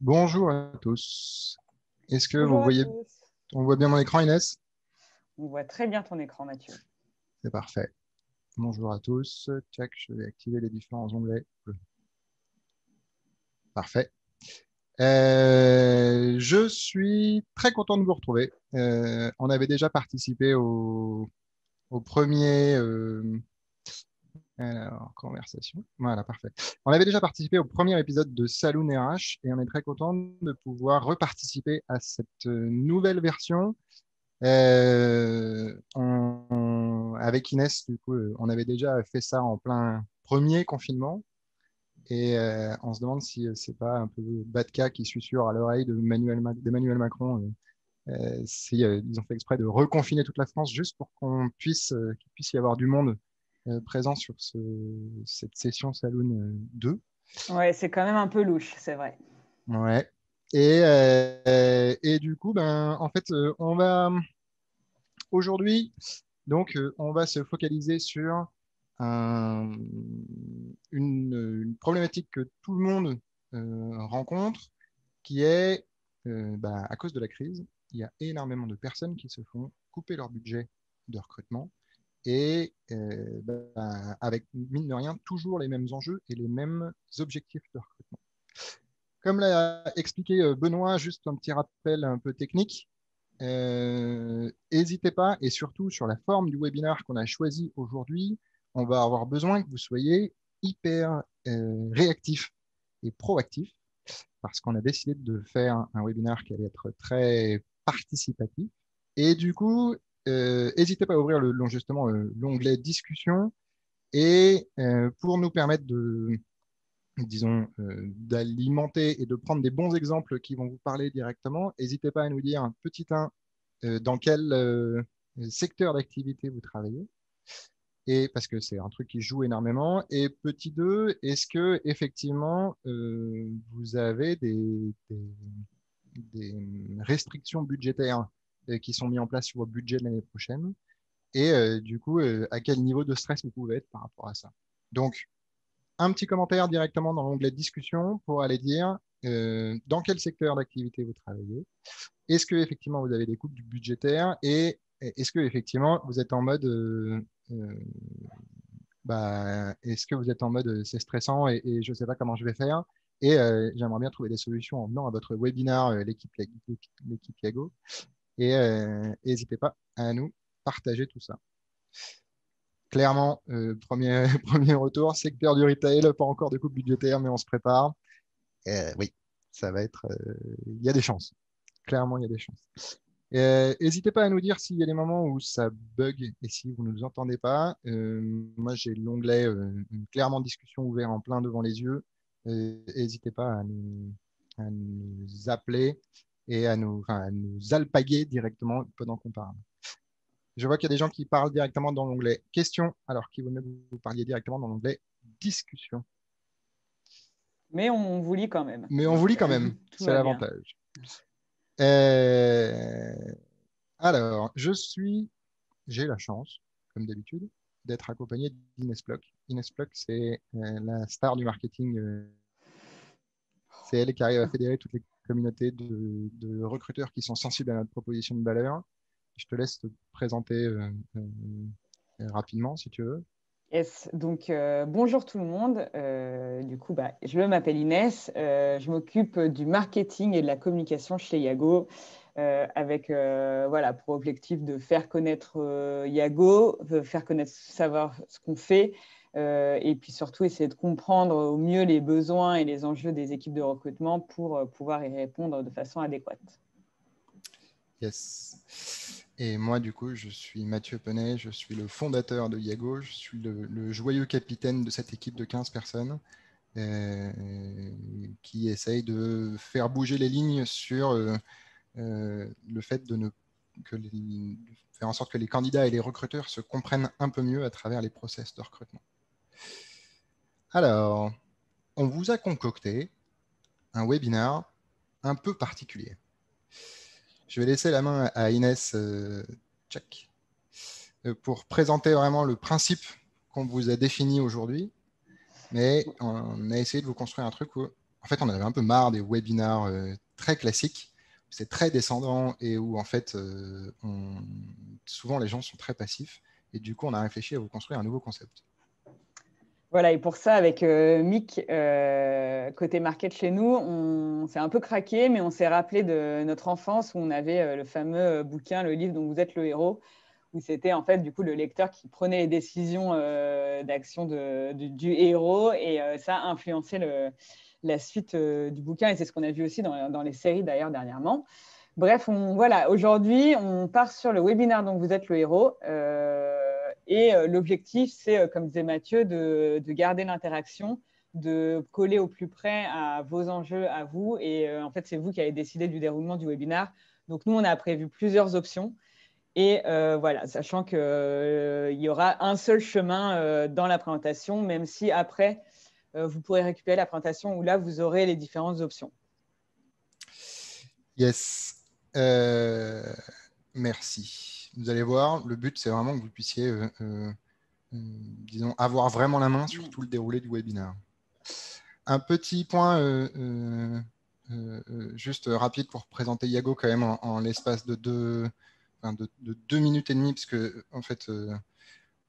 Bonjour à tous. Est-ce que Bonjour vous à voyez, tous. on voit bien mon écran, Inès? On voit très bien ton écran, Mathieu. C'est parfait. Bonjour à tous. Check, je vais activer les différents onglets. Parfait. Je suis très content de vous retrouver. On avait déjà participé au premier, alors, conversation. Voilà, parfait. On avait déjà participé au premier épisode de Saloon RH et on est très content de pouvoir reparticiper à cette nouvelle version. Avec Inès, du coup, on avait déjà fait ça en plein premier confinement et on se demande si c'est pas un peu Batka qui susurre à l'oreille d'Emmanuel Macron, si ils ont fait exprès de reconfiner toute la France juste pour qu'il puisse y avoir du monde présent sur cette session Saloon 2. Ouais, c'est quand même un peu louche, c'est vrai. Ouais. Et du coup, ben, en fait, on va aujourd'hui. Donc, on va se focaliser sur un- une problématique que tout le monde rencontre, qui est, à cause de la crise, il y a énormément de personnes qui se font couper leur budget de recrutement et avec, mine de rien, toujours les mêmes enjeux et les mêmes objectifs de recrutement. Comme l'a expliqué Benoît, juste un petit rappel un peu technique. N'hésitez pas, et surtout sur la forme du webinaire qu'on a choisi aujourd'hui, on va avoir besoin que vous soyez hyper réactif et proactif, parce qu'on a décidé de faire un webinaire qui allait être très participatif. Et du coup, n'hésitez pas à ouvrir justement l'onglet discussion, et pour nous permettre disons, d'alimenter et de prendre des bons exemples qui vont vous parler directement, n'hésitez pas à nous dire, petit 1, dans quel secteur d'activité vous travaillez, et parce que c'est un truc qui joue énormément. Et petit 2, est-ce que effectivement vous avez des restrictions budgétaires qui sont mises en place sur vos budgets de l'année prochaine, et du coup, à quel niveau de stress vous pouvez être par rapport à ça. Donc, un petit commentaire directement dans l'onglet discussion pour aller dire dans quel secteur d'activité vous travaillez. Est-ce que effectivement vous avez des coupes budgétaires, et est-ce que effectivement vous êtes en mode est-ce que vous êtes en mode c'est stressant et je ne sais pas comment je vais faire, et j'aimerais bien trouver des solutions en venant à votre webinaire l'équipe Yago, et n'hésitez pas à nous partager tout ça. Clairement, premier retour, secteur du retail, pas encore de coupe budgétaire, mais on se prépare. Oui, ça va être. Il y a des chances. Clairement, il y a des chances. N'hésitez pas à nous dire s'il y a des moments où ça bug et si vous ne nous entendez pas. Moi, j'ai l'onglet clairement discussion ouvert en plein devant les yeux. N'hésitez pas à nous appeler et à nous alpaguer directement pendant qu'on parle. Je vois qu'il y a des gens qui parlent directement dans l'onglet questions, alors qu'il vaut mieux que vous parliez directement dans l'onglet discussion. Mais on vous lit quand même. Mais on vous Donc, lit quand même, tout c'est va bien. l'avantage. Euh, Alors, j'ai la chance, comme d'habitude, d'être accompagné d'Inès Plock. Inès Plock, c'est la star du marketing. C'est elle qui arrive à fédérer toutes les communautés de recruteurs qui sont sensibles à notre proposition de valeur. Je te laisse te présenter rapidement, si tu veux. Yes. Donc, bonjour tout le monde. Du coup, je m'appelle Inès. Je m'occupe du marketing et de la communication chez Yago, avec voilà, pour objectif de faire connaître Yago, de faire connaître, savoir ce qu'on fait, et puis surtout essayer de comprendre au mieux les besoins et les enjeux des équipes de recrutement pour pouvoir y répondre de façon adéquate. Yes. Et moi, du coup, je suis Mathieu Penet, je suis le fondateur de Yago, je suis le joyeux capitaine de cette équipe de 15 personnes euh, qui essaye de faire bouger les lignes sur le fait de faire en sorte que les candidats et les recruteurs se comprennent un peu mieux à travers les process de recrutement. Alors, on vous a concocté un webinaire un peu particulier. Je vais laisser la main à Inès Tchak pour présenter vraiment le principe qu'on vous a défini aujourd'hui. Mais on a essayé de vous construire un truc où en fait, on avait un peu marre des webinars très classiques. C'est très descendant et où, en fait, souvent, les gens sont très passifs. Et du coup, on a réfléchi à vous construire un nouveau concept. Voilà, et pour ça, avec Mick, côté market chez nous, on s'est un peu craqué, mais on s'est rappelé de notre enfance où on avait le fameux bouquin, le livre dont vous êtes le héros, où c'était en fait du coup le lecteur qui prenait les décisions d'action du héros, et ça a influencé la suite du bouquin, et c'est ce qu'on a vu aussi dans les séries d'ailleurs dernièrement. Bref, voilà, aujourd'hui, on part sur le webinaire dont vous êtes le héros. Et l'objectif, c'est, comme disait Mathieu, de garder l'interaction, de coller au plus près à vos enjeux, à vous. Et en fait, c'est vous qui avez décidé du déroulement du webinaire. Donc, nous, on a prévu plusieurs options. Et voilà, sachant qu'il y aura un seul chemin dans la présentation, même si après, vous pourrez récupérer la présentation où là, vous aurez les différentes options. Yes. Merci. Vous allez voir, le but, c'est vraiment que vous puissiez, disons, avoir vraiment la main sur tout le déroulé du webinaire. Un petit point juste rapide pour présenter Yago quand même en l'espace de 2 minutes et demie, parce que en fait,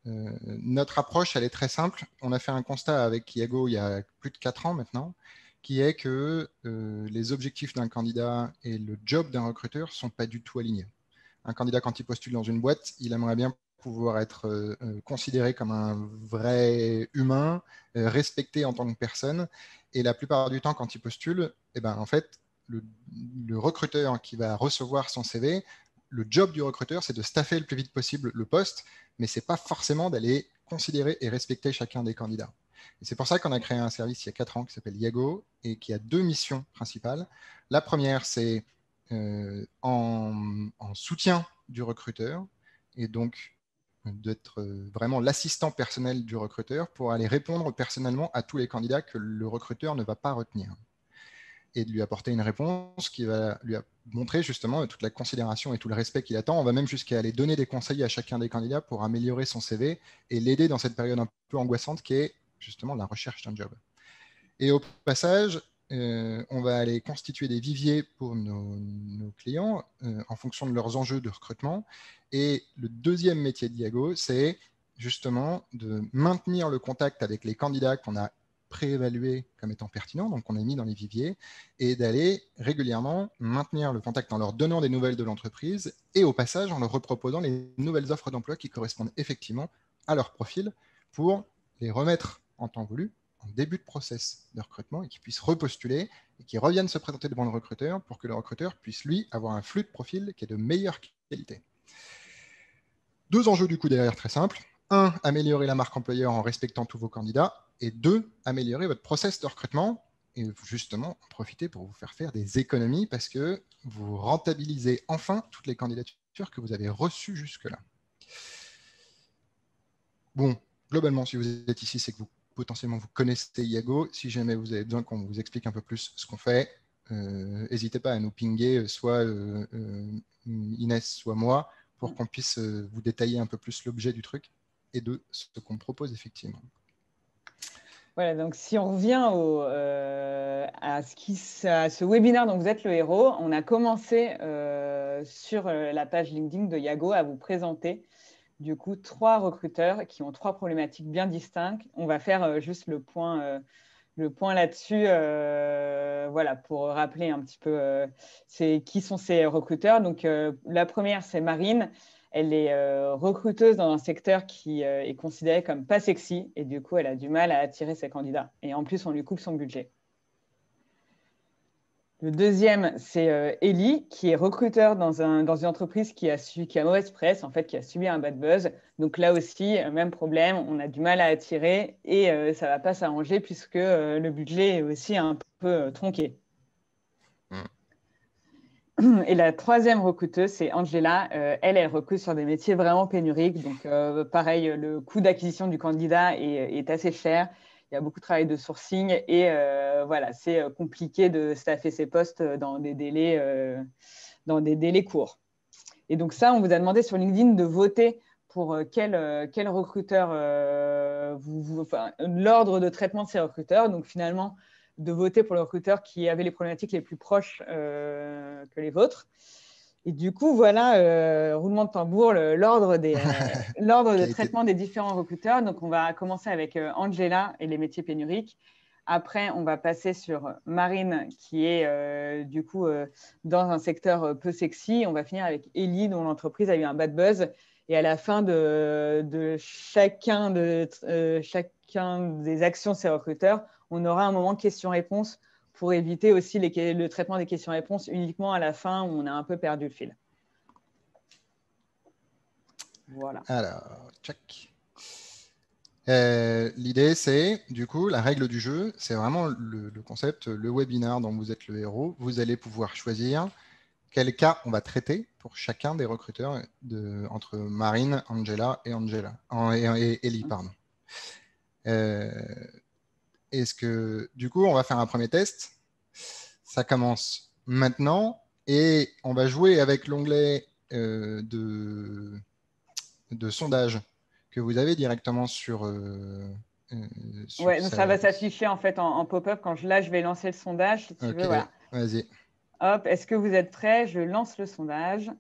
notre approche, elle est très simple. On a fait un constat avec Yago il y a plus de 4 ans maintenant, qui est que les objectifs d'un candidat et le job d'un recruteur ne sont pas du tout alignés. Un candidat, quand il postule dans une boîte, il aimerait bien pouvoir être considéré comme un vrai humain, respecté en tant que personne. Et la plupart du temps, quand il postule, eh ben, en fait, le recruteur qui va recevoir son CV, le job du recruteur, c'est de staffer le plus vite possible le poste, mais ce n'est pas forcément d'aller considérer et respecter chacun des candidats. Et c'est pour ça qu'on a créé un service il y a 4 ans qui s'appelle Yago et qui a 2 missions principales. La première, c'est en soutien du recruteur et donc d'être vraiment l'assistant personnel du recruteur pour aller répondre personnellement à tous les candidats que le recruteur ne va pas retenir et de lui apporter une réponse qui va lui montrer justement toute la considération et tout le respect qu'il attend. On va même jusqu'à aller donner des conseils à chacun des candidats pour améliorer son CV et l'aider dans cette période un peu angoissante qui est justement la recherche d'un job. Et au passage, on va aller constituer des viviers pour nos clients en fonction de leurs enjeux de recrutement. Et le deuxième métier de Diago, c'est justement de maintenir le contact avec les candidats qu'on a préévalués comme étant pertinents, donc qu'on a mis dans les viviers, et d'aller régulièrement maintenir le contact en leur donnant des nouvelles de l'entreprise et au passage en leur reproposant les nouvelles offres d'emploi qui correspondent effectivement à leur profil pour les remettre en temps voulu en début de process de recrutement et qu'ils puissent repostuler et qu'ils reviennent se présenter devant le recruteur pour que le recruteur puisse, lui, avoir un flux de profil qui est de meilleure qualité. 2 enjeux du coup derrière très simples. 1, améliorer la marque employeur en respectant tous vos candidats. Et 2, améliorer votre process de recrutement et justement en profiter pour vous faire des économies parce que vous rentabilisez enfin toutes les candidatures que vous avez reçues jusque-là. Bon, globalement, si vous êtes ici, c'est que vous potentiellement vous connaissez Yago. Si jamais vous avez besoin qu'on vous explique un peu plus ce qu'on fait, n'hésitez pas à nous pinguer, soit Inès, soit moi, pour qu'on puisse vous détailler un peu plus l'objet du truc et de ce qu'on propose effectivement. Voilà, donc si on revient à ce webinaire dont vous êtes le héros, on a commencé sur la page LinkedIn de Yago à vous présenter du coup 3 recruteurs qui ont 3 problématiques bien distinctes. On va faire juste le point là-dessus, voilà, pour rappeler un petit peu qui sont ces recruteurs. Donc la première, c'est Marine. Elle est recruteuse dans un secteur qui est considéré comme pas sexy et du coup, elle a du mal à attirer ses candidats. Et en plus, on lui coupe son budget. Le deuxième, c'est Ellie, qui est recruteur dans une entreprise qui a mauvaise presse, en fait, qui a subi un bad buzz. Donc là aussi, même problème, on a du mal à attirer et ça ne va pas s'arranger puisque le budget est aussi un peu tronqué. Et la troisième recruteuse, c'est Angela. Elle recrute sur des métiers vraiment pénuriques. Donc, pareil, le coût d'acquisition du candidat est assez cher. Il y a beaucoup de travail de sourcing et voilà, c'est compliqué de staffer ses postes dans des délais courts. Et donc ça, on vous a demandé sur LinkedIn de voter pour quel recruteur, l'ordre de traitement de ces recruteurs. Donc finalement, de voter pour le recruteur qui avait les problématiques les plus proches que les vôtres. Et du coup, voilà, roulement de tambour, l'ordre de traitement des différents recruteurs. Donc, on va commencer avec Angela et les métiers pénuriques. Après, on va passer sur Marine, qui est du coup dans un secteur peu sexy. On va finir avec Ellie, dont l'entreprise a eu un bad buzz. Et à la fin de chacun des actions de ces recruteurs, on aura un moment questions-réponses pour éviter aussi le traitement des questions-réponses uniquement à la fin où on a un peu perdu le fil. Voilà. Alors, check. L'idée, c'est, du coup, la règle du jeu, c'est vraiment le concept, le webinar dont vous êtes le héros. Vous allez pouvoir choisir quel cas on va traiter pour chacun des recruteurs entre Marine, Angela et Ellie, pardon. Est-ce que, du coup, on va faire un premier test. Ça commence maintenant et on va jouer avec l'onglet de sondage que vous avez directement sur ouais, donc ça va s'afficher en fait en pop-up. Là, je vais lancer le sondage, si tu veux. Voilà. Vas-y. Hop, est-ce que vous êtes prêts? Je lance le sondage.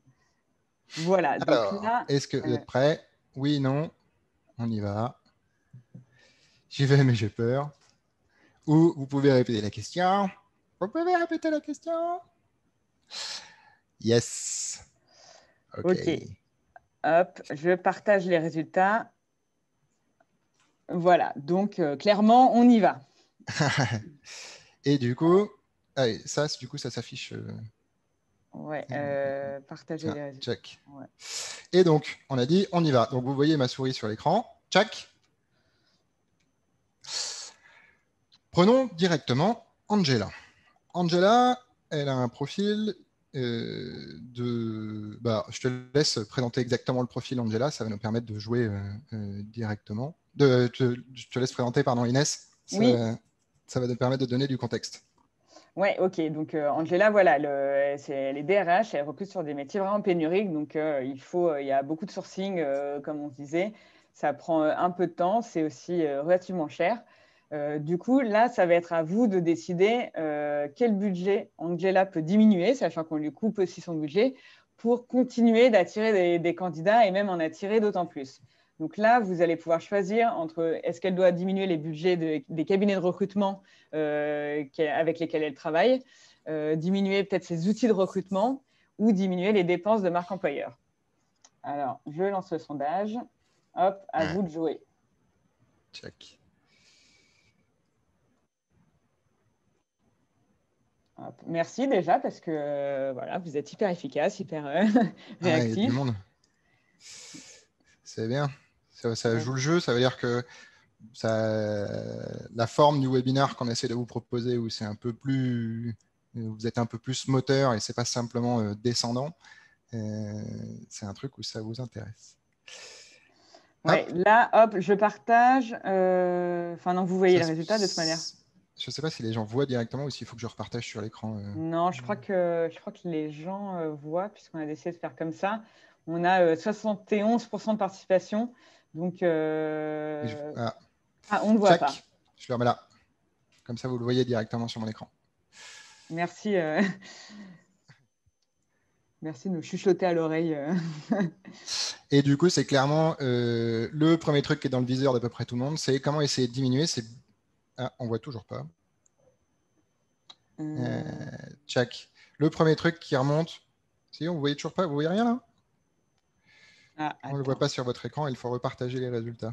Voilà. Alors, donc là, est-ce que vous êtes prêts? Oui, non. On y va. J'y vais, mais j'ai peur. Ou vous pouvez répéter la question. Vous pouvez répéter la question? Yes. OK. Hop, je partage les résultats. Voilà. Donc, clairement, on y va. Et du coup, allez, ça s'affiche. Ouais, partager les résultats. Check. Ouais. Et donc, on a dit, on y va. Donc, vous voyez ma souris sur l'écran. Check. Prenons directement Angela. Angela, elle a un profil je te laisse présenter exactement le profil Angela, ça va nous permettre de jouer directement. Je te laisse présenter, pardon, Inès. Oui. Ça va nous permettre de donner du contexte. Oui, OK. Donc, Angela, voilà, elle est DRH, elle recrute sur des métiers vraiment pénuriques. Donc, il y a beaucoup de sourcing, comme on se disait. Ça prend un peu de temps, c'est aussi relativement cher. Du coup, là, ça va être à vous de décider quel budget Angela peut diminuer, sachant qu'on lui coupe aussi son budget, pour continuer d'attirer des candidats et même en attirer d'autant plus. Donc là, vous allez pouvoir choisir entre est-ce qu'elle doit diminuer les budgets des cabinets de recrutement avec lesquels elle travaille, diminuer peut-être ses outils de recrutement ou diminuer les dépenses de marque employeur. Alors, je lance le sondage. Hop, à vous de jouer. Check. Hop. Merci déjà parce que voilà, vous êtes hyper efficace, hyper réactif. Il y a du monde. C'est bien. Ça joue le jeu, ça veut dire que la forme du webinaire qu'on essaie de vous proposer, où c'est un peu plus, vous êtes un peu plus moteur et c'est pas simplement descendant, c'est un truc où ça vous intéresse. Ouais, là, hop, je partage. Enfin, non, vous voyez le résultat de toute manière. Je ne sais pas si les gens voient directement ou s'il faut que je repartage sur l'écran. Non, je crois que les gens voient, puisqu'on a décidé de faire comme ça. On a 71% de participation. Donc, on ne voit pas. Je le remets là. Comme ça, vous le voyez directement sur mon écran. Merci. Merci de nous chuchoter à l'oreille. Et du coup, c'est clairement le premier truc qui est dans le viseur d'à peu près tout le monde, c'est comment essayer de diminuer. On voit toujours pas. Check. Le premier truc qui remonte. Si, on ne voyait toujours pas. Vous voyez rien là? On ne le voit pas sur votre écran. Il faut repartager les résultats.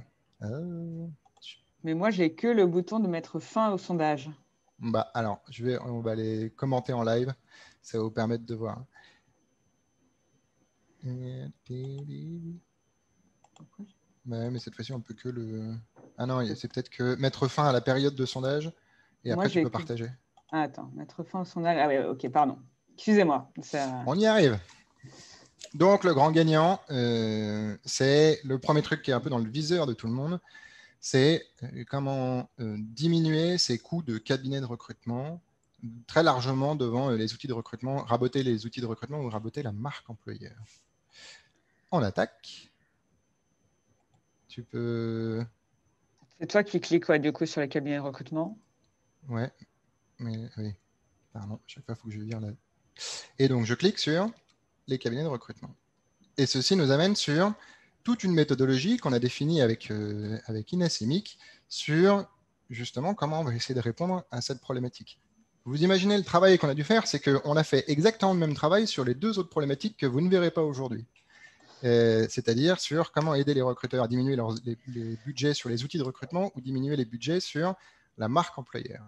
Mais moi, j'ai que le bouton de mettre fin au sondage. Alors, on va les commenter en live. Ça va vous permettre de voir. Mais cette fois-ci, on peut que le. Ah non, c'est peut-être que mettre fin à la période de sondage et après, tu peux partager. Ah, attends, mettre fin au sondage. Ah oui, ok, pardon. Excusez-moi. On y arrive. Donc, le grand gagnant, c'est le premier truc qui est un peu dans le viseur de tout le monde. C'est comment diminuer ses coûts de cabinet de recrutement très largement devant les outils de recrutement, raboter les outils de recrutement ou raboter la marque employeur. On attaque. Tu peux... C'est toi qui cliques du coup sur les cabinets de recrutement. Ouais. mais oui, pardon, chaque fois, il faut que je vire là. Et donc, je clique sur les cabinets de recrutement. Et ceci nous amène sur toute une méthodologie qu'on a définie avec Inès et Mick sur justement comment on va essayer de répondre à cette problématique. Vous imaginez le travail qu'on a dû faire, c'est qu'on a fait exactement le même travail sur les deux autres problématiques que vous ne verrez pas aujourd'hui. C'est-à-dire sur comment aider les recruteurs à diminuer les budgets sur les outils de recrutement ou diminuer les budgets sur la marque employeur.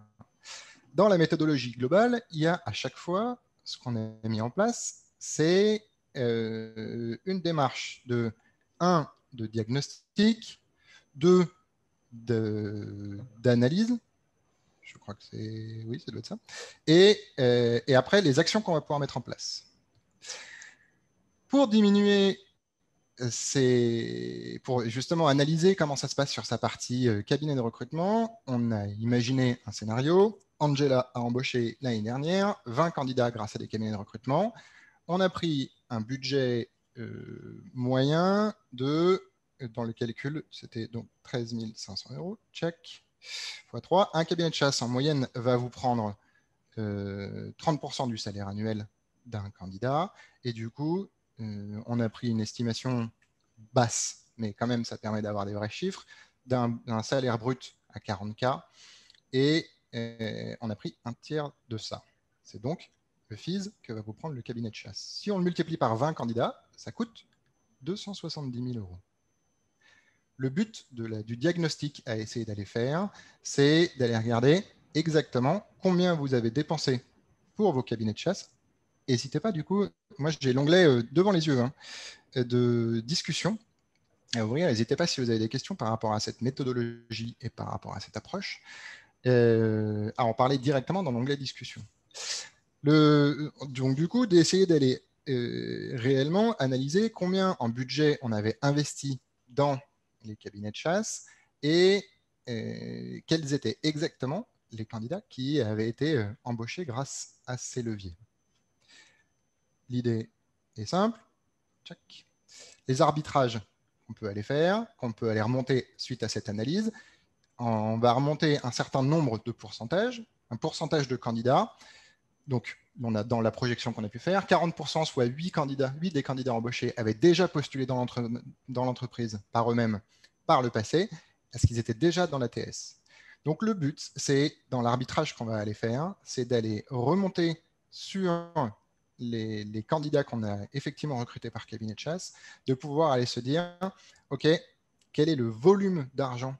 Dans la méthodologie globale, il y a à chaque fois, ce qu'on a mis en place, c'est une démarche de 1 de diagnostic, 2 d'analyse, je crois que c'est... Oui, ça doit être ça. Et après, les actions qu'on va pouvoir mettre en place. Pour diminuer, pour justement analyser comment ça se passe sur sa partie cabinet de recrutement, on a imaginé un scénario. Angela a embauché l'année dernière 20 candidats grâce à des cabinets de recrutement. On a pris un budget moyen dans le calcul, c'était donc 13 500 €, check, x 3. Un cabinet de chasse, en moyenne, va vous prendre 30% du salaire annuel d'un candidat. Et du coup, on a pris une estimation basse, mais quand même, ça permet d'avoir des vrais chiffres, d'un salaire brut à 40K. Et on a pris un tiers de ça. C'est donc le fees que va vous prendre le cabinet de chasse. Si on le multiplie par 20 candidats, ça coûte 270 000 €. Le but du diagnostic à essayer d'aller faire, c'est d'aller regarder exactement combien vous avez dépensé pour vos cabinets de chasse. N'hésitez pas, du coup, moi j'ai l'onglet devant les yeux de discussion à ouvrir. N'hésitez pas si vous avez des questions par rapport à cette méthodologie et par rapport à cette approche, à en parler directement dans l'onglet discussion. Donc du coup, d'essayer d'aller réellement analyser combien en budget on avait investi dans les cabinets de chasse et quels étaient exactement les candidats qui avaient été embauchés grâce à ces leviers. L'idée est simple. Check. Les arbitrages qu'on peut aller faire, qu'on peut aller remonter suite à cette analyse, on va remonter un certain nombre de pourcentages, un pourcentage de candidats. Donc, on a dans la projection qu'on a pu faire, 40%, soit 8 des candidats embauchés avaient déjà postulé dans l'entreprise par eux-mêmes par le passé, parce qu'ils étaient déjà dans l'ATS. Donc, le but, c'est, dans l'arbitrage qu'on va aller faire, c'est d'aller remonter sur les candidats qu'on a effectivement recrutés par cabinet de chasse, de pouvoir aller se dire, OK, quel est le volume d'argent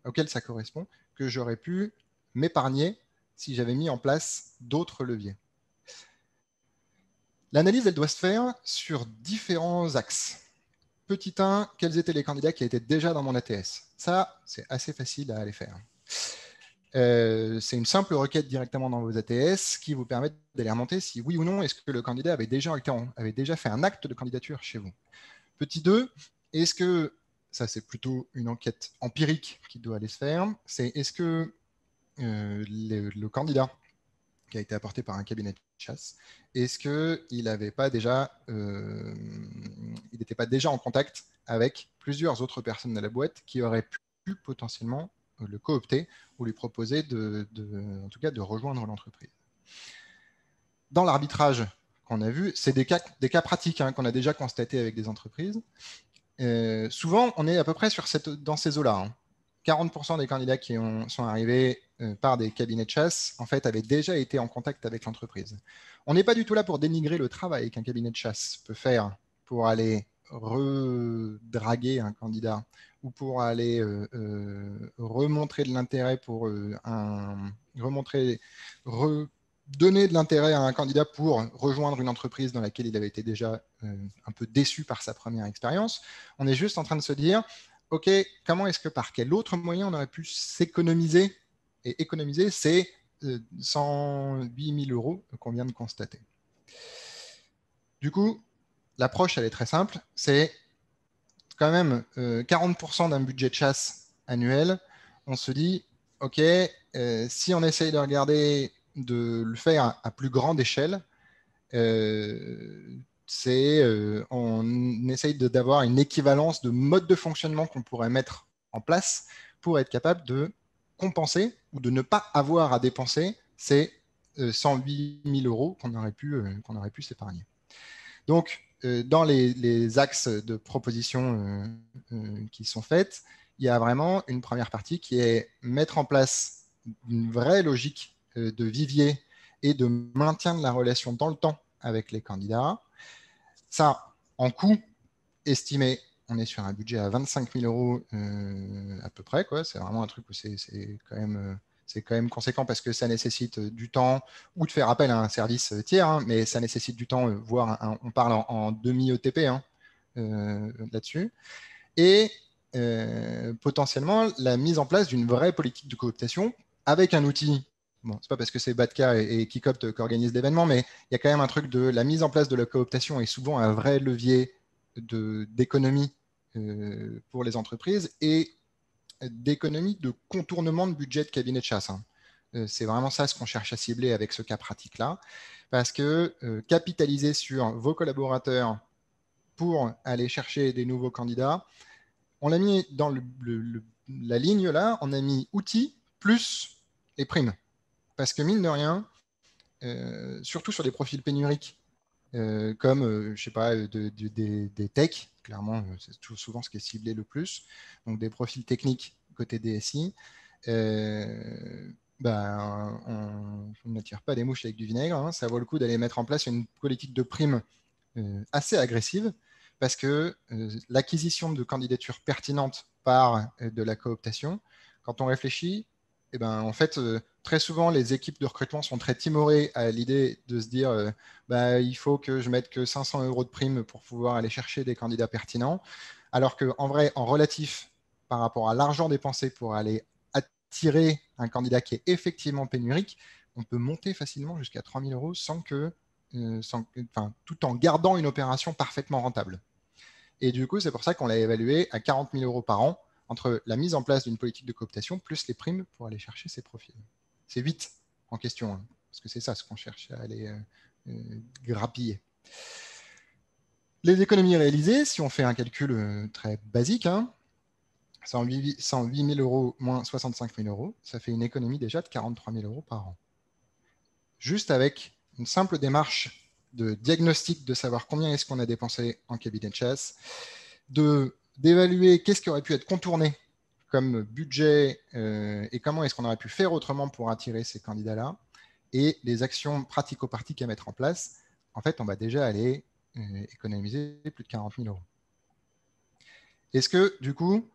auquel ça correspond, que j'aurais pu m'épargner si j'avais mis en place d'autres leviers. L'analyse, elle doit se faire sur différents axes. Petit 1, quels étaient les candidats qui étaient déjà dans mon ATS? Ça, c'est assez facile à aller faire. C'est une simple requête directement dans vos ATS qui vous permet d'aller remonter si oui ou non est-ce que le candidat avait déjà fait un acte de candidature chez vous. Petit 2, est-ce que, ça c'est plutôt une enquête empirique qui doit aller se faire, c'est est-ce que le candidat qui a été apporté par un cabinet de chasse, est-ce qu'il n'était pas déjà en contact avec plusieurs autres personnes de la boîte qui auraient pu potentiellement le coopter ou lui proposer en tout cas de rejoindre l'entreprise. Dans l'arbitrage qu'on a vu, c'est des cas pratiques qu'on a déjà constatés avec des entreprises. Souvent, on est à peu près dans ces eaux-là. 40% des candidats qui sont arrivés par des cabinets de chasse, en fait, avaient déjà été en contact avec l'entreprise. On n'est pas du tout là pour dénigrer le travail qu'un cabinet de chasse peut faire pour aller redraguer un candidat ou pour aller remontrer de l'intérêt donner de l'intérêt à un candidat pour rejoindre une entreprise dans laquelle il avait été déjà un peu déçu par sa première expérience. On est juste en train de se dire, OK, par quel autre moyen on aurait pu s'économiser? Et économiser, c'est 108 000 € qu'on vient de constater. Du coup, l'approche, elle est très simple. C'est quand même 40% d'un budget de chasse annuel. On se dit, OK, si on essaye de regarder de le faire à plus grande échelle, on essaye d'avoir une équivalence de mode de fonctionnement qu'on pourrait mettre en place pour être capable de compenser ou de ne pas avoir à dépenser ces 108 000 euros qu'on aurait pu s'épargner. Donc, dans les axes de propositions qui sont faites, il y a vraiment une première partie qui est mettre en place une vraie logique de vivier et de maintien de la relation dans le temps avec les candidats. Ça, en coût estimé, on est sur un budget à 25 000 euros à peu près. C'est vraiment un truc où c'est quand même conséquent parce que ça nécessite du temps ou de faire appel à un service tiers, hein, mais ça nécessite du temps, voire on parle en demi-ETP hein, là-dessus. Et potentiellement la mise en place d'une vraie politique de cooptation avec un outil. Bon, c'est pas parce que c'est Batka et Kikopt qu'organise l'événement, mais il y a quand même un truc de la mise en place de la cooptation est souvent un vrai levier d'économie pour les entreprises et d'économie de contournement de budget de cabinet de chasse. Hein. C'est vraiment ça ce qu'on cherche à cibler avec ce cas pratique-là, parce que capitaliser sur vos collaborateurs pour aller chercher des nouveaux candidats, on l'a mis dans la ligne là, on a mis outils plus les primes. Parce que mine de rien, surtout sur des profils pénuriques, comme, je sais pas, des techs, clairement, c'est souvent ce qui est ciblé le plus, donc des profils techniques côté DSI, on n'attire pas des mouches avec du vinaigre, hein, ça vaut le coup d'aller mettre en place une politique de primes assez agressive, parce que l'acquisition de candidatures pertinentes par de la cooptation, quand on réfléchit, eh ben, en fait, très souvent, les équipes de recrutement sont très timorées à l'idée de se dire il faut que je mette que 500 euros de prime pour pouvoir aller chercher des candidats pertinents, alors qu'en vrai, en relatif, par rapport à l'argent dépensé pour aller attirer un candidat qui est effectivement pénurique, on peut monter facilement jusqu'à 3 000 euros tout en gardant une opération parfaitement rentable. Et du coup, c'est pour ça qu'on l'a évalué à 40 000 euros par an entre la mise en place d'une politique de cooptation plus les primes pour aller chercher ces profils. C'est 8 en question, hein, parce que c'est ça ce qu'on cherche à aller grappiller. Les économies réalisées, si on fait un calcul très basique, hein, 108 000 euros moins 65 000 euros, ça fait une économie déjà de 43 000 euros par an. Juste avec une simple démarche de diagnostic de savoir combien est-ce qu'on a dépensé en cabinet de chasse, d'évaluer qu'est-ce qui aurait pu être contourné comme budget et comment est-ce qu'on aurait pu faire autrement pour attirer ces candidats-là, et les actions pratico-pratiques à mettre en place, en fait, on va déjà aller économiser plus de 40 000 euros. Est-ce que, du coup,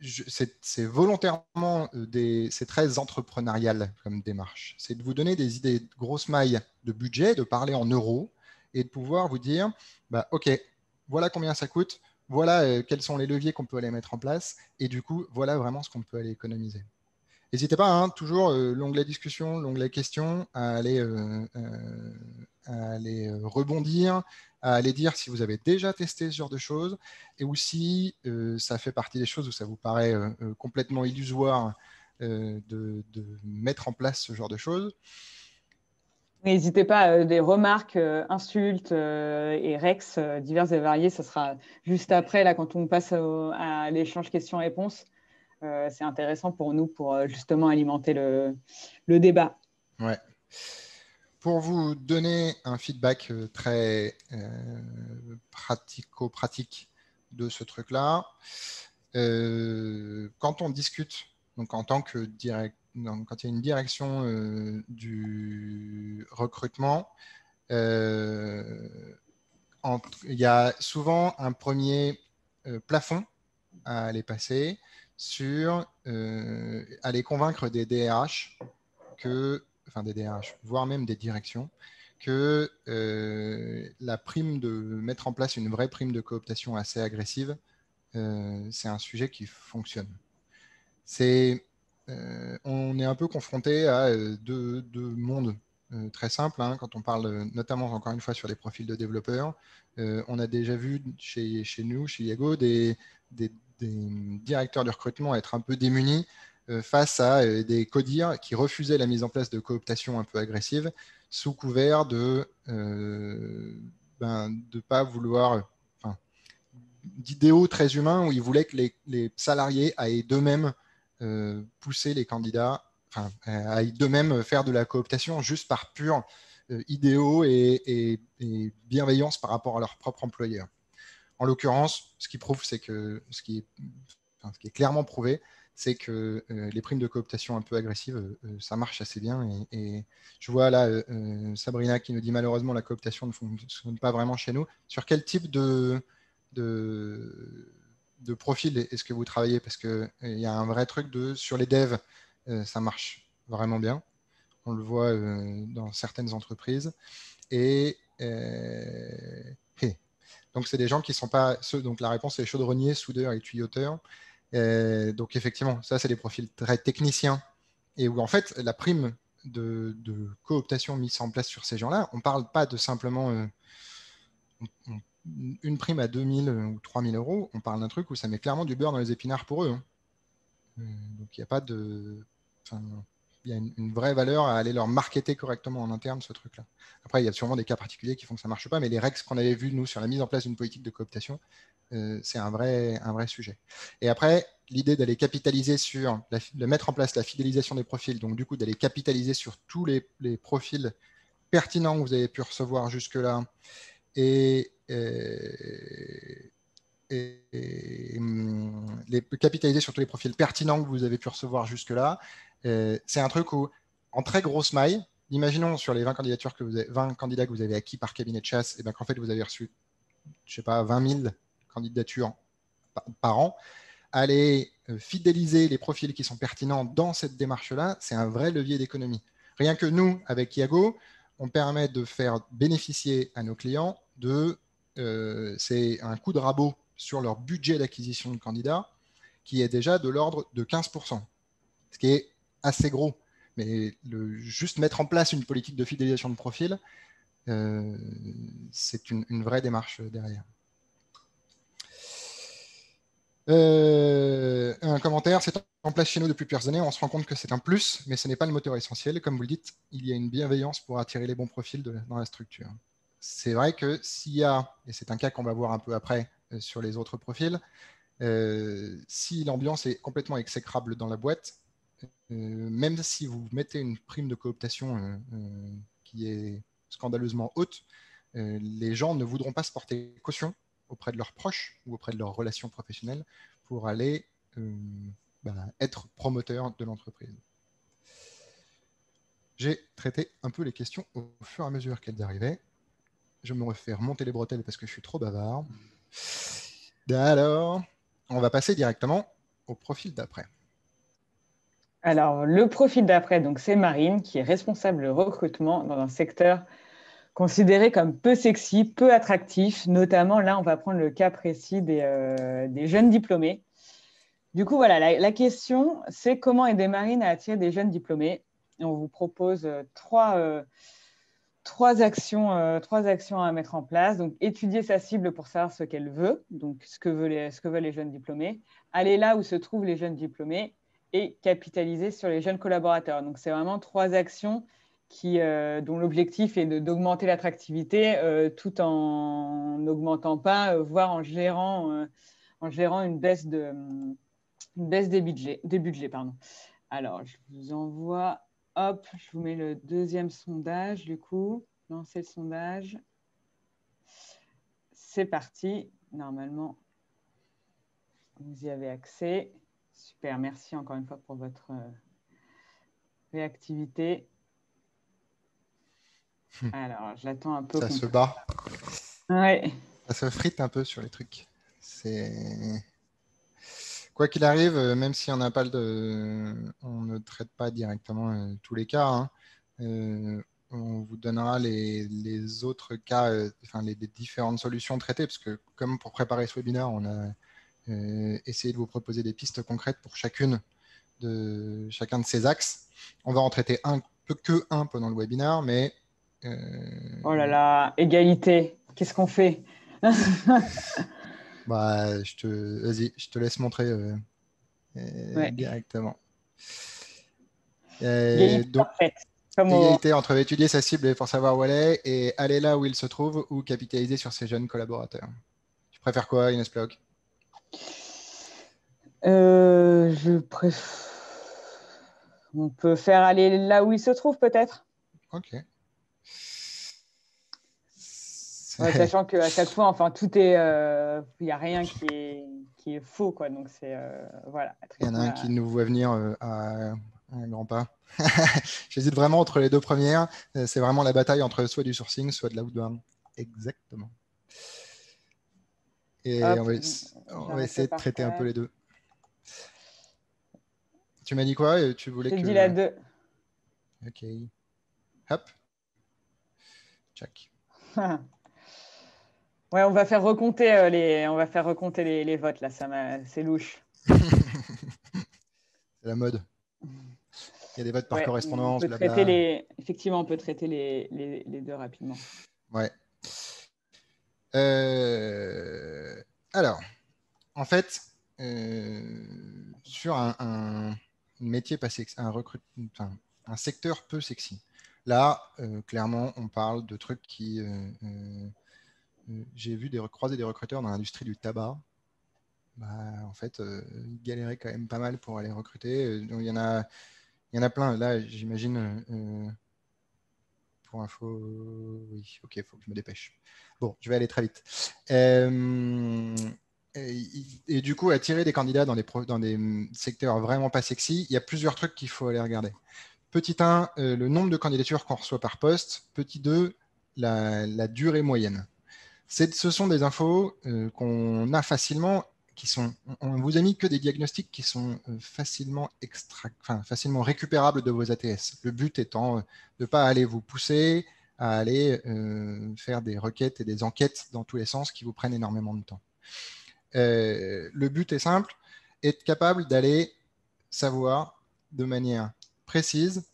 c'est volontairement c'est très entrepreneurial comme démarche. C'est de vous donner des idées de grosses mailles de budget, de parler en euros et de pouvoir vous dire OK, voilà combien ça coûte, voilà quels sont les leviers qu'on peut aller mettre en place et du coup, voilà vraiment ce qu'on peut aller économiser. N'hésitez pas, hein, toujours l'onglet discussion, l'onglet questions, à aller rebondir, à aller dire si vous avez déjà testé ce genre de choses, et aussi ça fait partie des choses où ça vous paraît complètement illusoire de mettre en place ce genre de choses. N'hésitez pas, des remarques, insultes et rex divers et variés. Ça sera juste après, là, quand on passe à l'échange questions-réponses. C'est intéressant pour nous pour justement alimenter le débat. Ouais. Pour vous donner un feedback très pratico-pratique de ce truc-là, quand on discute, donc en tant que quand il y a une direction du recrutement, il y a souvent un premier plafond à aller passer sur aller convaincre des DRH des DRH, voire même des directions, que la prime de mettre en place une vraie prime de cooptation assez agressive, c'est un sujet qui fonctionne. On est un peu confronté à deux mondes très simples, hein, quand on parle notamment, encore une fois, sur les profils de développeurs. On a déjà vu chez nous, chez Yago, des directeurs de recrutement être un peu démunis face à des CODIR qui refusaient la mise en place de cooptation un peu agressive sous couvert de pas vouloir, d'idéaux très humains où ils voulaient que les salariés aillent d'eux-mêmes pousser les candidats à d'eux-mêmes faire de la cooptation juste par pur idéaux et bienveillance par rapport à leur propre employeur. En l'occurrence, ce qui prouve, c'est que ce qui est clairement prouvé, c'est que les primes de cooptation un peu agressives, ça marche assez bien. Et je vois là Sabrina qui nous dit malheureusement la cooptation ne fonctionne pas vraiment chez nous. Sur quel type de profil est-ce que vous travaillez? Parce qu'il y a un vrai truc sur les devs, ça marche vraiment bien. On le voit dans certaines entreprises. Et donc, c'est des gens qui ne sont pas ceux. Donc, la réponse est chaudronnier, soudeur et tuyauteur. Donc, effectivement, ça, c'est des profils très techniciens. Et où, en fait, la prime de cooptation mise en place sur ces gens-là, on ne parle pas de simplement une prime à 2000 ou 3000 euros. On parle d'un truc où ça met clairement du beurre dans les épinards pour eux. Donc, il n'y a pas de. Il y a une vraie valeur à aller leur marketer correctement en interne ce truc-là. Après, il y a sûrement des cas particuliers qui font que ça ne marche pas, mais les règles qu'on avait vues, nous, sur la mise en place d'une politique de cooptation, c'est un vrai sujet. Et après, l'idée d'aller capitaliser de mettre en place la fidélisation des profils, donc du coup, d'aller capitaliser sur tous les profils pertinents que vous avez pu recevoir jusque-là et capitaliser sur tous les profils pertinents que vous avez pu recevoir jusque-là. C'est un truc où, en très grosse maille, imaginons sur les 20 candidatures 20 candidats que vous avez acquis par cabinet de chasse, et bien qu'en fait vous avez reçu, je sais pas, 20 000 candidatures par an. Aller fidéliser les profils qui sont pertinents dans cette démarche-là, c'est un vrai levier d'économie. Rien que nous, avec Iago, on permet de faire bénéficier à nos clients c'est un coup de rabot sur leur budget d'acquisition de candidats qui est déjà de l'ordre de 15%, ce qui est assez gros. Mais juste mettre en place une politique de fidélisation de profil, c'est une vraie démarche derrière. Un commentaire, c'est en place chez nous depuis plusieurs années, on se rend compte que c'est un plus, mais ce n'est pas le moteur essentiel. Comme vous le dites, il y a une bienveillance pour attirer les bons profils dans la structure. C'est vrai que s'il y a, et c'est un cas qu'on va voir un peu après sur les autres profils, si l'ambiance est complètement exécrable dans la boîte, même si vous mettez une prime de cooptation qui est scandaleusement haute, les gens ne voudront pas se porter caution auprès de leurs proches ou auprès de leurs relations professionnelles pour aller être promoteur de l'entreprise. J'ai traité un peu les questions au fur et à mesure qu'elles arrivaient. Je me refais remonter les bretelles parce que je suis trop bavard. Alors, on va passer directement au profil d'après. Alors, le profil d'après, donc c'est Marine, qui est responsable de recrutement dans un secteur considéré comme peu sexy, peu attractif. Notamment, là, on va prendre le cas précis des jeunes diplômés. Du coup, voilà, la question, c'est comment aider Marine à attirer des jeunes diplômés. Et on vous propose trois actions à mettre en place. Donc, étudier sa cible pour savoir ce qu'elle veut, donc ce que veulent les jeunes diplômés, aller là où se trouvent les jeunes diplômés et capitaliser sur les jeunes collaborateurs. Donc, c'est vraiment trois actions dont l'objectif est d'augmenter l'attractivité tout en n'augmentant pas, voire en gérant une baisse des budgets. Pardon. Alors, je vous envoie, hop, je vous mets le deuxième sondage, du coup. Lancez le sondage. C'est parti. Normalement, vous y avez accès. Super, merci encore une fois pour votre réactivité. Alors, j'attends un peu. Ça se bat. Ouais. Ça se frite un peu sur les trucs. Quoi qu'il arrive, même si on n'a pas on ne traite pas directement tous les cas, hein, on vous donnera les autres cas, les différentes solutions traitées, parce que comme pour préparer ce webinaire, on a essayé de vous proposer des pistes concrètes pour chacun de ces axes. On va en traiter que un pendant le webinaire, mais Oh là là, égalité, qu'est-ce qu'on fait? vas-y, je te laisse montrer Ouais. directement. Égalité Donc, parfaite. égalité entre étudier sa cible pour savoir où elle est et aller là où il se trouve ou capitaliser sur ses jeunes collaborateurs. Tu préfères quoi, Inès Plock? Je préfère... On peut faire aller là où il se trouve, peut-être. Ok. Ouais, sachant qu'à chaque fois, enfin, tout est, il n'y a rien qui est faux, quoi. Donc c'est, voilà, Il y en a répondre un qui à... nous voit venir à un grand pas. J'hésite vraiment entre les deux premières. C'est vraiment la bataille entre soit du sourcing, soit de l'outbound. Exactement. Et Hop, on va j'arrête le essayer de traiter un peu les partage. deux. Tu m'as dit quoi? Tu Je voulais t'ai dit la que... 2. Ok. Hop. Check. Ouais, on va faire recompter les votes là, c'est louche. C'est la mode. Il y a des votes par Ouais, on correspondance, peut traiter blabla. effectivement, on peut traiter les deux rapidement. Ouais. Alors, en fait, sur un métier pas sexy, enfin, un secteur peu sexy. Là, clairement, on parle de trucs qui. J'ai vu croiser des recruteurs dans l'industrie du tabac. Bah, en fait, ils galéraient quand même pas mal pour aller recruter. Donc, il y en a plein. Là, j'imagine. Pour info, oui, ok, il faut que je me dépêche. Bon, je vais aller très vite. Et du coup, attirer des candidats dans des secteurs vraiment pas sexy, il y a plusieurs trucs qu'il faut aller regarder. Petit 1, le nombre de candidatures qu'on reçoit par poste. Petit 2, la durée moyenne. Ce sont des infos qu'on a facilement, on vous a mis que des diagnostics qui sont facilement récupérables de vos ATS. Le but étant de ne pas aller vous pousser à aller faire des requêtes et des enquêtes dans tous les sens qui vous prennent énormément de temps. Le but est simple, être capable d'aller savoir de manière précise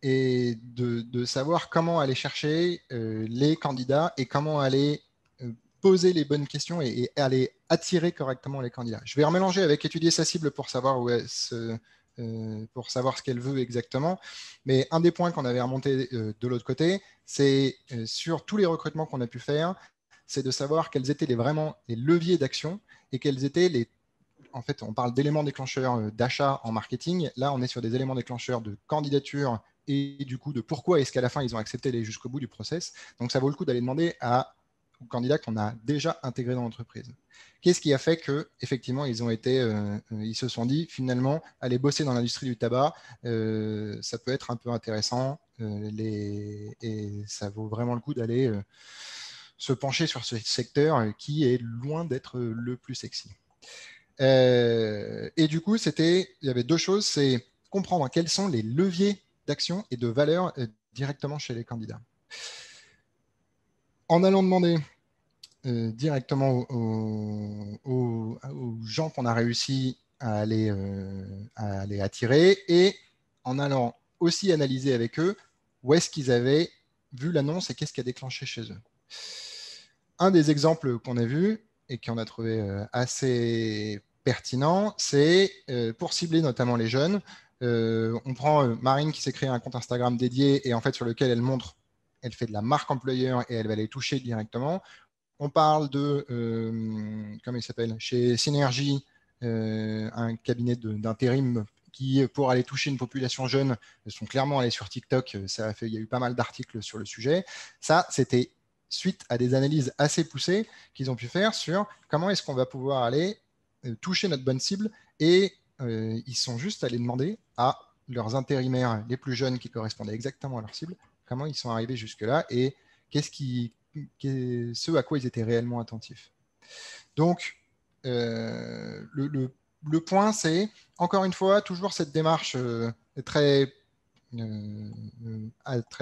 et de savoir comment aller chercher les candidats et comment aller poser les bonnes questions et aller attirer correctement les candidats. Je vais remélanger avec étudier sa cible pour savoir pour savoir ce qu'elle veut exactement. Mais un des points qu'on avait remonté de l'autre côté, c'est sur tous les recrutements qu'on a pu faire, c'est de savoir quels étaient vraiment les leviers d'action et quels étaient en fait, on parle d'éléments déclencheurs d'achat en marketing. Là, on est sur des éléments déclencheurs de candidature et du coup de pourquoi est-ce qu'à la fin ils ont accepté d'aller jusqu'au bout du process. Donc, ça vaut le coup d'aller demander aux candidats qu'on a déjà intégrés dans l'entreprise. Qu'est-ce qui a fait que effectivement ils se sont dit finalement aller bosser dans l'industrie du tabac, ça peut être un peu intéressant et ça vaut vraiment le coup d'aller se pencher sur ce secteur qui est loin d'être le plus sexy. Et du coup, il y avait deux choses, c'est comprendre quels sont les leviers d'action et de valeur directement chez les candidats. En allant demander directement aux gens qu'on a réussi à aller attirer et en allant aussi analyser avec eux où est-ce qu'ils avaient vu l'annonce et qu'est-ce qui a déclenché chez eux. Un des exemples qu'on a vu et qu'on a trouvé assez pertinent, c'est pour cibler notamment les jeunes. On prend Marine qui s'est créé un compte Instagram dédié et en fait sur lequel elle fait de la marque employeur et elle va les toucher directement. On parle comment il s'appelle, chez Synergie, un cabinet d'intérim qui, pour aller toucher une population jeune, sont clairement allés sur TikTok. Il y a eu pas mal d'articles sur le sujet. Ça, c'était suite à des analyses assez poussées qu'ils ont pu faire sur comment est-ce qu'on va pouvoir aller toucher notre bonne cible. Et ils sont juste allés demander à leurs intérimaires les plus jeunes qui correspondaient exactement à leur cible, comment ils sont arrivés jusque-là et ce à quoi ils étaient réellement attentifs. Donc, le point, c'est, encore une fois, toujours cette démarche très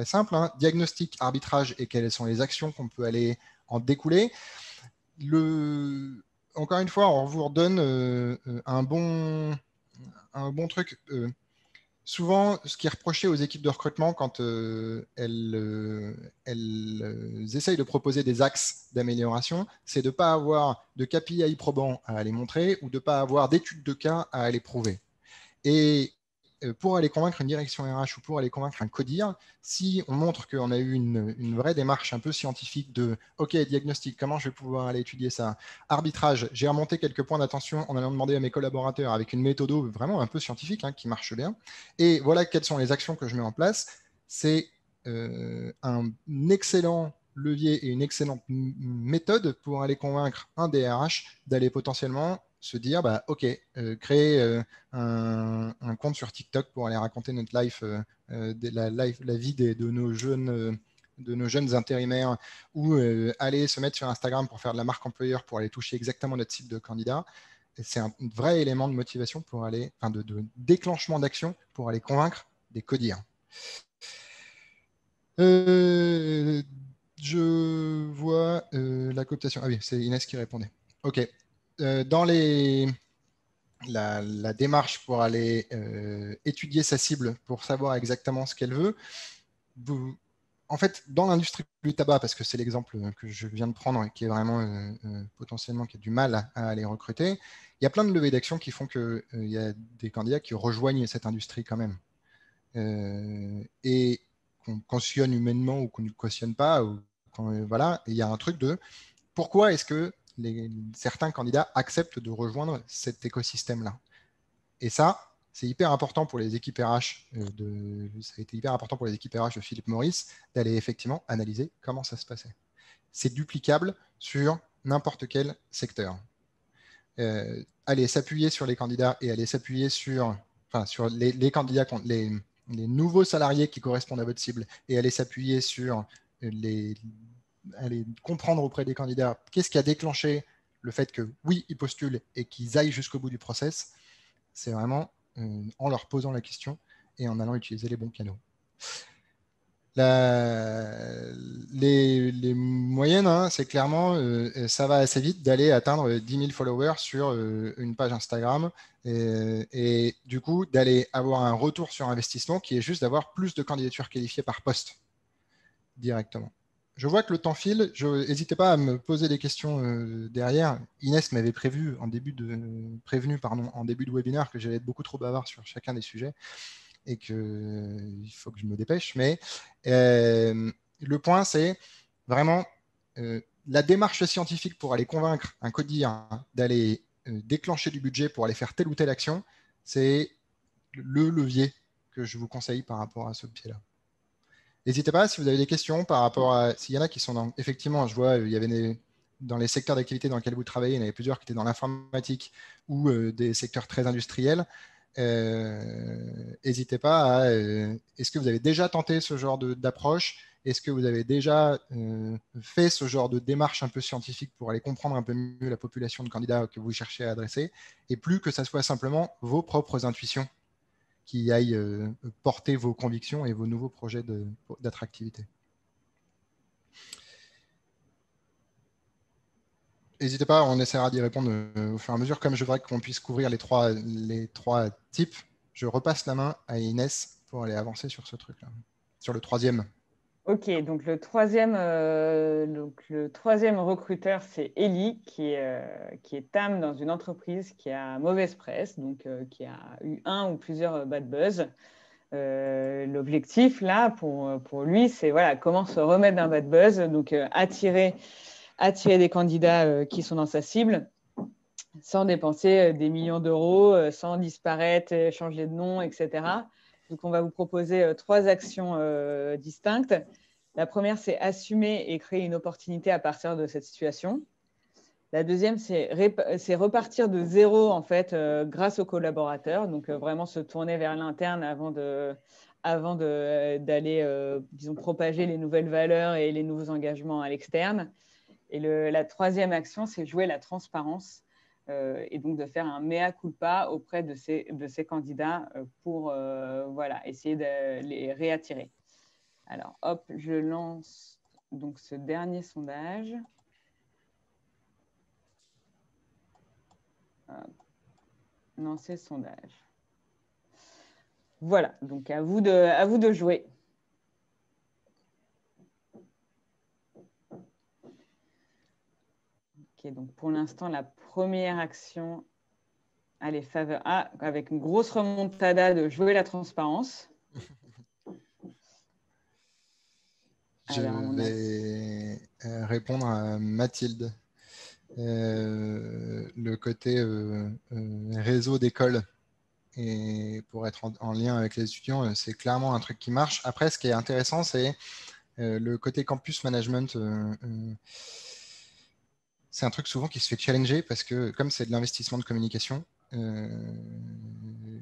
simple, hein, diagnostic, arbitrage et quelles sont les actions qu'on peut aller en découler. Encore une fois, on vous redonne un bon truc. Souvent, ce qui est reproché aux équipes de recrutement quand elles essayent de proposer des axes d'amélioration, c'est de ne pas avoir de KPI probants à aller montrer ou de ne pas avoir d'études de cas à aller prouver. Et pour aller convaincre une direction RH ou pour aller convaincre un codir, si on montre qu'on a eu une vraie démarche un peu scientifique de OK, diagnostic, comment je vais pouvoir aller étudier ça? Arbitrage, j'ai remonté quelques points d'attention en allant demander à mes collaborateurs avec une méthode vraiment un peu scientifique qui marche bien. Et voilà quelles sont les actions que je mets en place. C'est un excellent levier et une excellente méthode pour aller convaincre un DRH d'aller potentiellement se dire OK, créer un compte sur TikTok pour aller raconter notre la vie de nos jeunes intérimaires, ou aller se mettre sur Instagram pour faire de la marque employeur pour aller toucher exactement notre cible de candidat. C'est un vrai élément de motivation pour aller, de déclenchement d'action pour aller convaincre des codires. Je vois la cooptation. Ah oui, c'est Inès qui répondait. OK. Dans la démarche pour aller étudier sa cible, pour savoir exactement ce qu'elle veut, en fait, dans l'industrie du tabac, parce que c'est l'exemple que je viens de prendre, qui est vraiment potentiellement qui a du mal à aller recruter, il y a plein de levées d'action qui font qu'il y a des candidats qui rejoignent cette industrie quand même. Et qu'on cautionne humainement ou qu'on ne cautionne pas, voilà, il y a un truc de pourquoi est-ce que certains candidats acceptent de rejoindre cet écosystème-là. Et ça, c'est hyper important pour les équipes RH ça a été hyper important pour les équipes RH de Philippe Maurice d'aller effectivement analyser comment ça se passait. C'est duplicable sur n'importe quel secteur. Aller s'appuyer sur les candidats et aller s'appuyer sur les candidats, les nouveaux salariés qui correspondent à votre cible, et aller s'appuyer sur aller comprendre auprès des candidats qu'est-ce qui a déclenché le fait que oui, ils postulent et qu'ils aillent jusqu'au bout du process. C'est vraiment en leur posant la question et en allant utiliser les bons canaux. Les moyennes, c'est clairement, ça va assez vite d'aller atteindre 10 000 followers sur une page Instagram, et du coup d'aller avoir un retour sur investissement qui est juste d'avoir plus de candidatures qualifiées par poste directement. Je vois que le temps file. N'hésitez pas à me poser des questions derrière. Inès m'avait prévenu en début de webinaire que j'allais être beaucoup trop bavard sur chacun des sujets et qu'il faut que je me dépêche. Mais le point, c'est vraiment la démarche scientifique pour aller convaincre un codir d'aller déclencher du budget pour aller faire telle ou telle action. C'est le levier que je vous conseille par rapport à ce pied-là. N'hésitez pas si vous avez des questions par rapport à... S'il y en a qui sont dans... Effectivement, je vois, il y avait dans les secteurs d'activité dans lesquels vous travaillez, il y en avait plusieurs qui étaient dans l'informatique ou des secteurs très industriels. N'hésitez pas à... Est-ce que vous avez déjà tenté ce genre d'approche? Est-ce que vous avez déjà fait ce genre de démarche un peu scientifique pour aller comprendre un peu mieux la population de candidats que vous cherchez à adresser? Et plus que ça soit simplement vos propres intuitions qui aillent porter vos convictions et vos nouveaux projets d'attractivité. N'hésitez pas, on essaiera d'y répondre au fur et à mesure. Comme je voudrais qu'on puisse couvrir les trois types, je repasse la main à Inès pour aller avancer sur ce truc-là, sur le troisième. Ok, donc le troisième recruteur, c'est Ellie, qui est TAM dans une entreprise qui a mauvaise presse, donc qui a eu un ou plusieurs bad buzz. L'objectif, là, pour lui, c'est voilà, comment se remettre d'un bad buzz, donc attirer des candidats qui sont dans sa cible, sans dépenser des millions d'euros, sans disparaître, changer de nom, etc. Donc, on va vous proposer 3 actions distinctes. La première, c'est assumer et créer une opportunité à partir de cette situation. La deuxième, c'est repartir de zéro, en fait, grâce aux collaborateurs. Donc, vraiment se tourner vers l'interne avant d'aller, disons, propager les nouvelles valeurs et les nouveaux engagements à l'externe. Et la troisième action, c'est jouer la transparence. Et donc de faire un mea culpa auprès de ces candidats pour voilà, essayer de les réattirer. Alors, hop, je lance donc ce dernier sondage. Lancer le sondage. Voilà, donc à vous de jouer. Ok, donc pour l'instant, la première action Allez, faveur A, avec une grosse remontada de jouer la transparence. Je vais répondre à Mathilde. Le côté réseau d'école et pour être en lien avec les étudiants, c'est clairement un truc qui marche. Après, ce qui est intéressant, c'est le côté campus management. C'est un truc souvent qui se fait challenger parce que comme c'est de l'investissement de communication,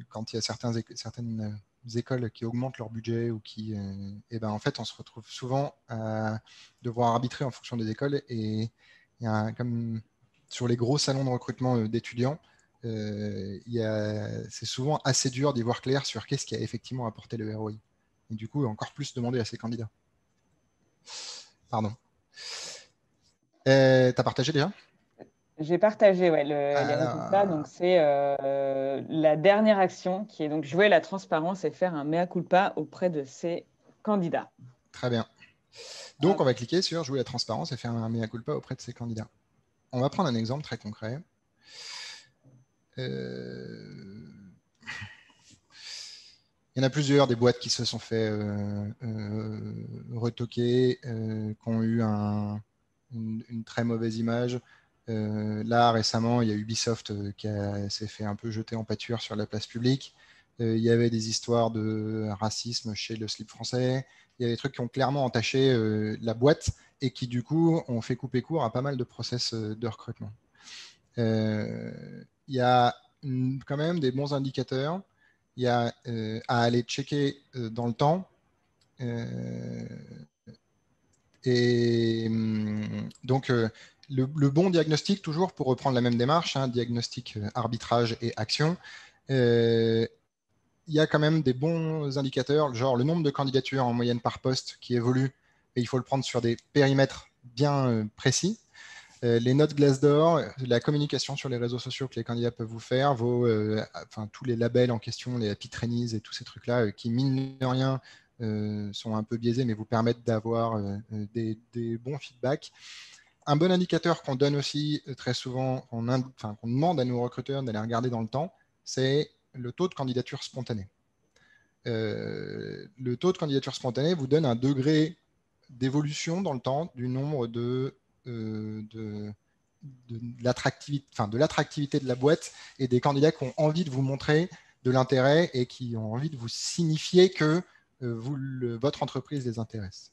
quand il y a certaines écoles qui augmentent leur budget ou qui, et ben en fait, on se retrouve souvent à devoir arbitrer en fonction des écoles et il y a comme sur les gros salons de recrutement d'étudiants, c'est souvent assez dur d'y voir clair sur qu'est-ce qui a effectivement apporté le ROI. Et du coup, encore plus demander à ces candidats. Pardon. T'as partagé déjà? J'ai partagé les résultats. Donc, c'est la dernière action qui est donc jouer la transparence et faire un mea culpa auprès de ces candidats. Très bien. Donc, on va cliquer sur jouer la transparence et faire un mea culpa auprès de ces candidats. On va prendre un exemple très concret. Il y en a plusieurs des boîtes qui se sont fait retoquer, qui ont eu une très mauvaise image. Là, récemment, il y a Ubisoft qui s'est fait un peu jeter en pâture sur la place publique. Il y avait des histoires de racisme chez le slip français. Il y a des trucs qui ont clairement entaché la boîte et qui, du coup, ont fait couper court à pas mal de process de recrutement. Il y a quand même des bons indicateurs. Il y a à aller checker dans le temps. Et donc, le bon diagnostic, toujours pour reprendre la même démarche, hein, diagnostic, arbitrage et action, il y a quand même des bons indicateurs, genre le nombre de candidatures en moyenne par poste qui évolue, et il faut le prendre sur des périmètres bien précis. Les notes Glassdoor, la communication sur les réseaux sociaux que les candidats peuvent vous faire, tous les labels en question, les happy trainees et tous ces trucs-là qui, mine de rien, sont un peu biaisés, mais vous permettent d'avoir des bons feedbacks. Un bon indicateur qu'on donne aussi très souvent, qu'on demande à nos recruteurs d'aller regarder dans le temps, c'est le taux de candidature spontanée. Le taux de candidature spontanée vous donne un degré d'évolution dans le temps du nombre de l'attractivité de la boîte et des candidats qui ont envie de vous montrer de l'intérêt et qui ont envie de vous signifier que votre entreprise les intéresse.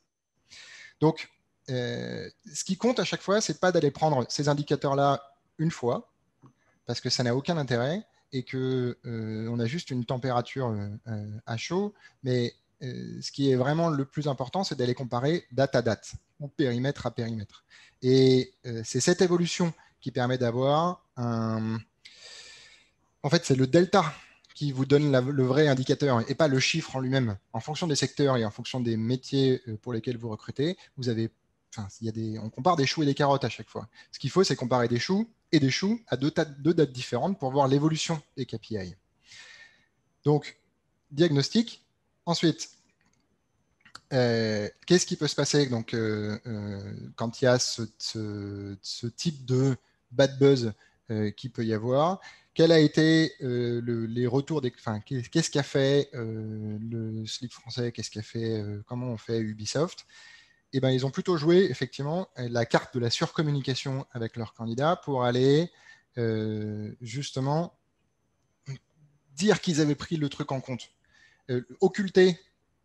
Donc, ce qui compte à chaque fois, c'est pas d'aller prendre ces indicateurs-là une fois, parce que ça n'a aucun intérêt et qu'on a juste une température à chaud, mais ce qui est vraiment le plus important, c'est d'aller comparer date à date ou périmètre à périmètre. Et c'est cette évolution qui permet d'avoir en fait, c'est le delta qui vous donne le vrai indicateur et pas le chiffre en lui-même. En fonction des secteurs et en fonction des métiers pour lesquels vous recrutez, on compare des choux et des carottes à chaque fois. Ce qu'il faut, c'est comparer des choux et des choux à deux dates différentes pour voir l'évolution des KPI. Donc, diagnostic. Ensuite, qu'est-ce qui peut se passer donc, quand il y a ce type de bad buzz qu'il peut y avoir? Quel a été les retours qu'est-ce qu'a fait le slip français? Qu'est-ce qu'a fait comment on fait Ubisoft? Eh ben, ils ont plutôt joué effectivement la carte de la surcommunication avec leurs candidats pour aller justement dire qu'ils avaient pris le truc en compte. Occulter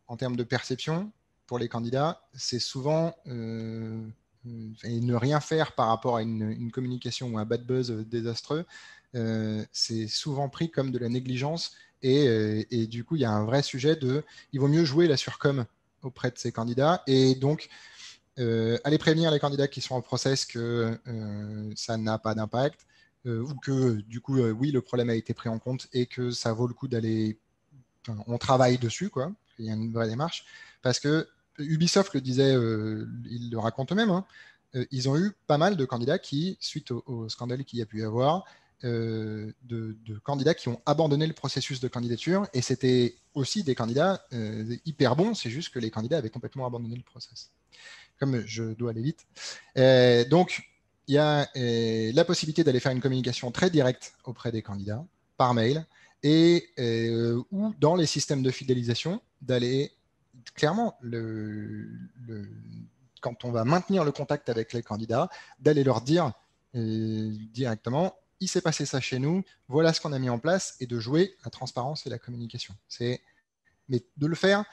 en termes de perception pour les candidats, c'est souvent et ne rien faire par rapport à une communication ou un bad buzz désastreux, c'est souvent pris comme de la négligence et du coup il y a un vrai sujet il vaut mieux jouer la surcom auprès de ces candidats et donc aller prévenir les candidats qui sont en process que ça n'a pas d'impact ou que du coup oui le problème a été pris en compte et que ça vaut le coup d'aller on travaille dessus quoi, il y a une vraie démarche parce que Ubisoft le disait, il le raconte eux-mêmes, hein, ils ont eu pas mal de candidats qui, suite au scandale qu'il y a pu y avoir, de candidats qui ont abandonné le processus de candidature et c'était aussi des candidats hyper bons, c'est juste que les candidats avaient complètement abandonné le process. Comme je dois aller vite. Donc, il y a la possibilité d'aller faire une communication très directe auprès des candidats par mail, ou dans les systèmes de fidélisation, d'aller clairement, quand on va maintenir le contact avec les candidats, d'aller leur dire directement, il s'est passé ça chez nous, voilà ce qu'on a mis en place, et de jouer la transparence et la communication. Mais de le faire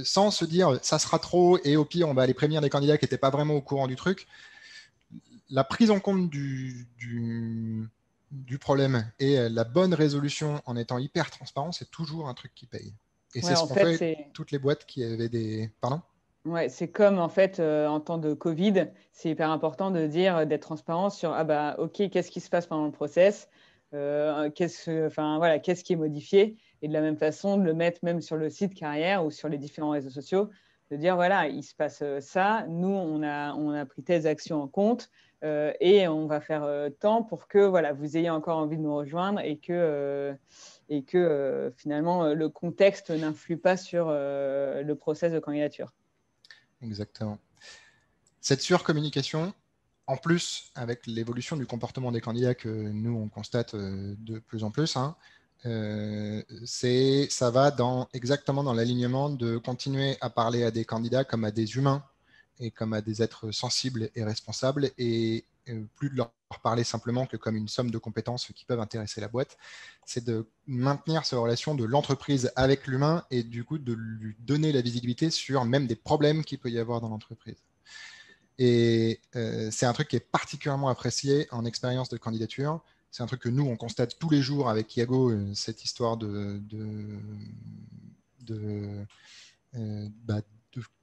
sans se dire ça sera trop et au pire on va aller prévenir des candidats qui n'étaient pas vraiment au courant du truc. La prise en compte du problème et la bonne résolution en étant hyper transparent, c'est toujours un truc qui paye. Et c'est ce qu'ont fait toutes les boîtes qui avaient des... Pardon ? Ouais, c'est comme en fait en temps de Covid, c'est hyper important de dire, d'être transparent sur ok, qu'est-ce qui se passe pendant le process, qu'est-ce qui est modifié, et de la même façon de le mettre même sur le site carrière ou sur les différents réseaux sociaux, de dire voilà, il se passe ça, nous on a pris telles actions en compte et on va faire tant pour que voilà, vous ayez encore envie de nous rejoindre et que finalement le contexte n'influe pas sur le process de candidature. Exactement. Cette surcommunication, en plus, avec l'évolution du comportement des candidats que nous, on constate de plus en plus, ça va exactement dans l'alignement de continuer à parler à des candidats comme à des humains et comme à des êtres sensibles et responsables, et plus de leur parler simplement que comme une somme de compétences qui peuvent intéresser la boîte. C'est de maintenir cette relation de l'entreprise avec l'humain et du coup de lui donner la visibilité sur même des problèmes qu'il peut y avoir dans l'entreprise. Et c'est un truc qui est particulièrement apprécié en expérience de candidature. C'est un truc que nous, on constate tous les jours avec Iago, cette histoire de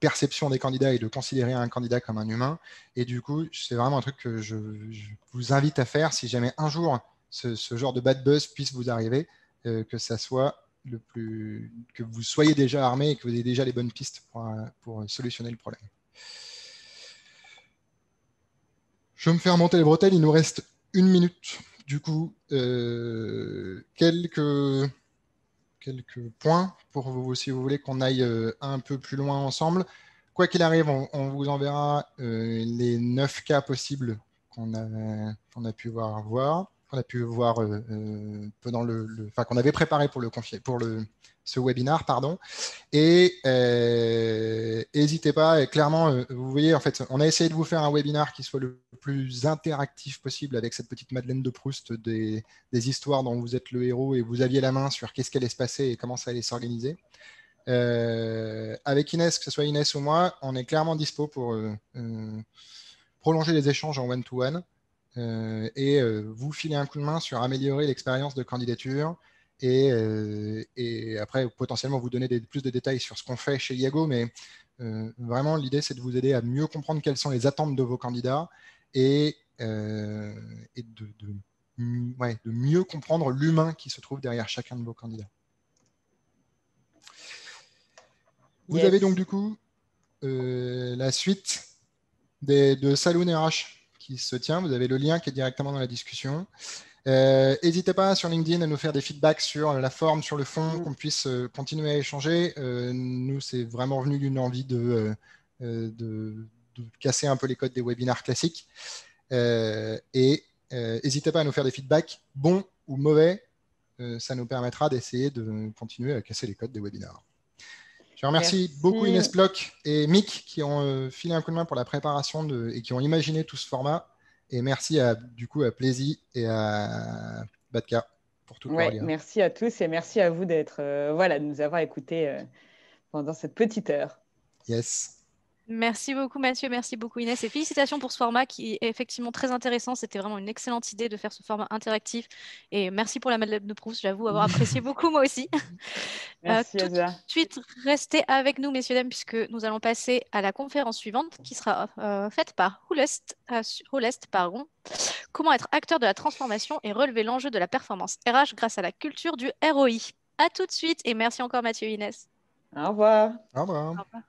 perception des candidats et de considérer un candidat comme un humain. Et du coup, c'est vraiment un truc que je vous invite à faire si jamais un jour ce genre de bad buzz puisse vous arriver, que ça soit que vous soyez déjà armé et que vous ayez déjà les bonnes pistes pour solutionner le problème. Je vais me faire monter les bretelles, il nous reste 1 minute. Du coup, quelques points pour vous, si vous voulez qu'on aille un peu plus loin ensemble. Quoi qu'il arrive, on vous enverra les 9 cas possibles qu'on a pu voir pendant qu'on avait préparé pour ce webinar, pardon. Et n'hésitez pas, clairement, vous voyez, en fait, on a essayé de vous faire un webinar qui soit le plus interactif possible avec cette petite Madeleine de Proust des histoires dont vous êtes le héros et vous aviez la main sur qu'est-ce qui allait se passer et comment ça allait s'organiser. Avec Inès, que ce soit Inès ou moi, on est clairement dispo pour prolonger les échanges en one-to-one et vous filer un coup de main sur améliorer l'expérience de candidature. Et après, potentiellement, vous donner plus de détails sur ce qu'on fait chez Iago, mais vraiment, l'idée, c'est de vous aider à mieux comprendre quelles sont les attentes de vos candidats et de mieux comprendre l'humain qui se trouve derrière chacun de vos candidats. Vous avez donc du coup la suite de Saloon RH qui se tient. Vous avez le lien qui est directement dans la discussion. N'hésitez pas sur LinkedIn à nous faire des feedbacks sur la forme, sur le fond, qu'on puisse continuer à échanger. Nous, c'est vraiment venu d'une envie de casser un peu les codes des webinars classiques. Et n'hésitez pas à nous faire des feedbacks, bons ou mauvais. Ça nous permettra d'essayer de continuer à casser les codes des webinars. Je remercie beaucoup Inès Bloch et Mick qui ont filé un coup de main pour la préparation et qui ont imaginé tout ce format. Et merci du coup à Plaisy et à Batka pour tout leur lien. Merci à tous et merci à vous de nous avoir écoutés pendant cette petite heure. Yes. Merci beaucoup Mathieu, merci beaucoup Inès et félicitations pour ce format qui est effectivement très intéressant. C'était vraiment une excellente idée de faire ce format interactif et merci pour la Madeleine de Proust, j'avoue avoir apprécié beaucoup moi aussi. Merci tout de suite, restez avec nous messieurs dames puisque nous allons passer à la conférence suivante qui sera faite par Roulest, comment être acteur de la transformation et relever l'enjeu de la performance RH grâce à la culture du ROI. À tout de suite et merci encore Mathieu et Inès. Au revoir. Au revoir. Au revoir.